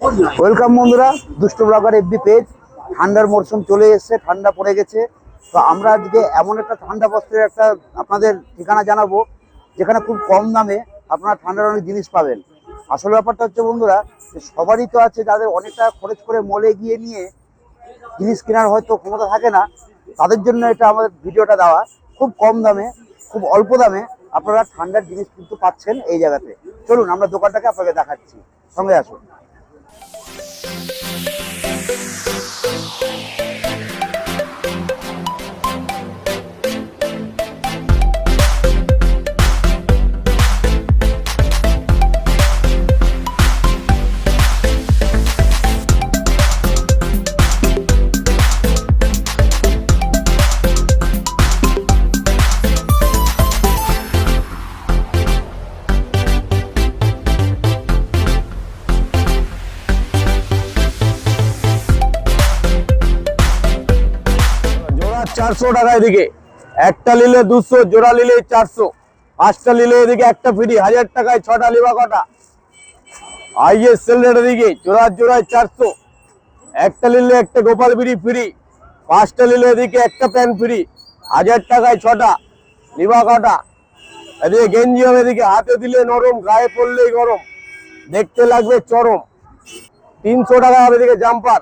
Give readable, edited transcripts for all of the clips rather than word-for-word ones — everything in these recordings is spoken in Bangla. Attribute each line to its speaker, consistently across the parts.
Speaker 1: ওয়েলকাম বন্ধুরা, দুষ্ট ব্লগার এফবি পেজ। ঠান্ডার মরশুম চলে এসেছে, ঠান্ডা পড়ে গেছে। তো আমরা আজকে এমন একটা ঠান্ডা বস্ত্রের একটা আপনাদের ঠিকানা জানাবো, যেখানে খুব কম দামে আপনারা ঠান্ডার অনেক জিনিস পাবেন। আসল ব্যাপারটা হচ্ছে বন্ধুরা, যে সবারই তো আছে যাদের অনেক টাকা খরচ করে মলে গিয়ে নিয়ে জিনিস কেনার হয়তো ক্ষমতা থাকে না, তাদের জন্য এটা আমাদের ভিডিওটা দেওয়া। খুব কম দামে, খুব অল্প দামে আপনারা ঠান্ডার জিনিস কিন্তু পাচ্ছেন এই জায়গাতে। চলুন আমরা দোকানটাকে আপনাকে দেখাচ্ছি, সঙ্গে আসুন।
Speaker 2: চারশো টাকা এদিকে একটা নিলে 200, জোড়া নিলে 400, 5টা নিলে এদিকে একটা ফ্রি, 1000 টাকায় 6টা লিবা কটা। আইএস সেল রেট এদিকে জোড়ায় 400, একটা নিলে একটা গোপাল বিড়ি ফ্রি, 5টা নিলে এদিকে একটা প্যান্ট ফ্রি, 1000 টাকায় 6টা লিবা কটা। এদিকে গেঞ্জি হবে, এদিকে হাতে দিলে নরম, গায়ে পড়লেই গরম, দেখতে লাগবে চরম। 300 টাকা হবে এদিকে জাম্পার,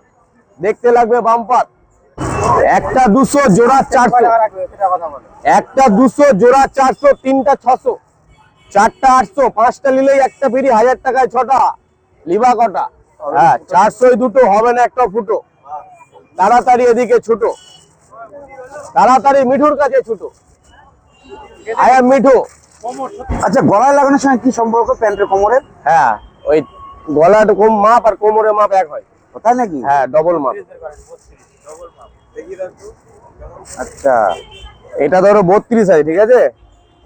Speaker 2: দেখতে লাগবে বাম্পার। একটা 200, জোড়া 400, একটা 200, জোড়া 400, 3টা 600, 4টা 800, 5টা নিলেই একটা ফ্রি, 1000 টাকায় 6টা লিবা কটা। হ্যাঁ, 400 দুটো হবে না একটা ফুটো। তাড়াতাড়ি এদিকে ছুটো, তাড়াতাড়ি মিঠুর কাছে ছুটো। আয়া মিঠু।
Speaker 1: আচ্ছা, গলায় লাগানোর সময় কি সম্পর্ক প্যান্টের কোমরের?
Speaker 2: হ্যাঁ, ওই গলাটা কম মাপ আর কোমরের মাপ এক হয়।
Speaker 1: তাই নাকি?
Speaker 2: হ্যাঁ, ডবল মাপ।
Speaker 1: আচ্ছা,
Speaker 2: এটা ধরো 32 আছে, ঠিক আছে,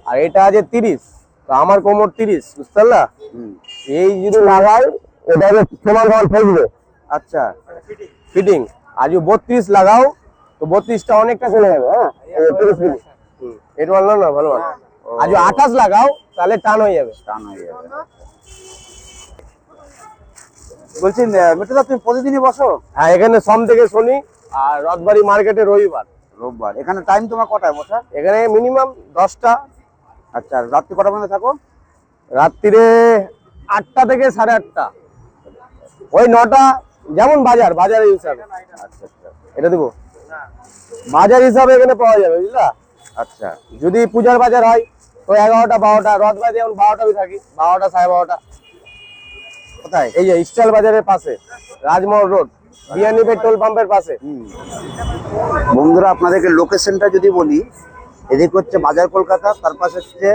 Speaker 2: আর এটা আছে 30, তো আমার কোমর 30, বুঝতে পারলা? এই যদি লাগাই এটা সমান সমান ফেলবে।
Speaker 1: আচ্ছা,
Speaker 2: ফিটিং। আর যদি 32 লাগাও তো 32টা অনেকটা চলে যাবে। হ্যাঁ, 30 ফিটিং এটা ভালো না, ভালো না। আর যদি 28 লাগাও তাহলে টান হয়ে যাবে।
Speaker 1: টান হয়ে যাবে। বলছি মিঠুদা, তুমি প্রতিদিনই বসো?
Speaker 2: হ্যাঁ, এখানে সোম থেকে শনি, আর রথবাড়ি মার্কেটে রবিবার।
Speaker 1: রোববার। এখানে টাইম তোমার কটায় বসা?
Speaker 2: এখানে মিনিমাম 10টা।
Speaker 1: আচ্ছা, রাত্রি কটা পর্যন্ত থাকো?
Speaker 2: রাত্রিরে 8টা থেকে 8:30, ওই 9টা, যেমন বাজারের হিসাবে।
Speaker 1: আচ্ছা আচ্ছা,
Speaker 2: এটা দেবো বাজার হিসাবে এখানে পাওয়া যাবে, বুঝলা?
Speaker 1: আচ্ছা।
Speaker 2: যদি পূজার বাজার হয় তো 11টা 12টা, রথ বাজার যেমন 12টা থাকি, 12টা 12:30।
Speaker 1: কোথায়?
Speaker 2: এই যে স্টাইল বাজারের পাশে, রাজমহল রোড, বিয়ানি পেট্রোল পাম্পের পাশে।
Speaker 1: বন্ধুরা, আপনাদেরকে লোকেশনটা যদি বলি, এদিকে হচ্ছে বাজার কলকাতা, তার পাশে হচ্ছে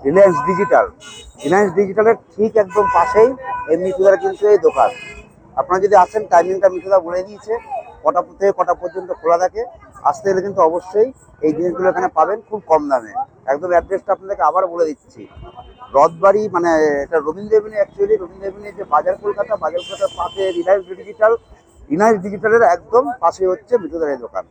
Speaker 1: রিলায়েন্স ডিজিটাল। রিলায়েন্স ডিজিটালের ঠিক একদম পাশেই এই মিঠুদার কিন্তু এই দোকান। আপনারা যদি আসেন, টাইমিংটা মিঠুদা বলে দিয়েছে, কটা থেকে কটা পর্যন্ত খোলা থাকে। আসতে গেলে কিন্তু অবশ্যই এই জিনিসগুলো এখানে পাবেন খুব কম দামে। একদম অ্যাড্রেসটা আপনাদেরকে আবার বলে দিচ্ছি। রথবাড়ি, মানে এটা Rabindra Avenue, actually Rabindra Avenue যে বাজার কলকাতার পাশে রিলায়েন্স ডিজিটাল। রিলায়েন্স ডিজিটালের একদম পাশে হচ্ছে মিঠুদার এই দোকান।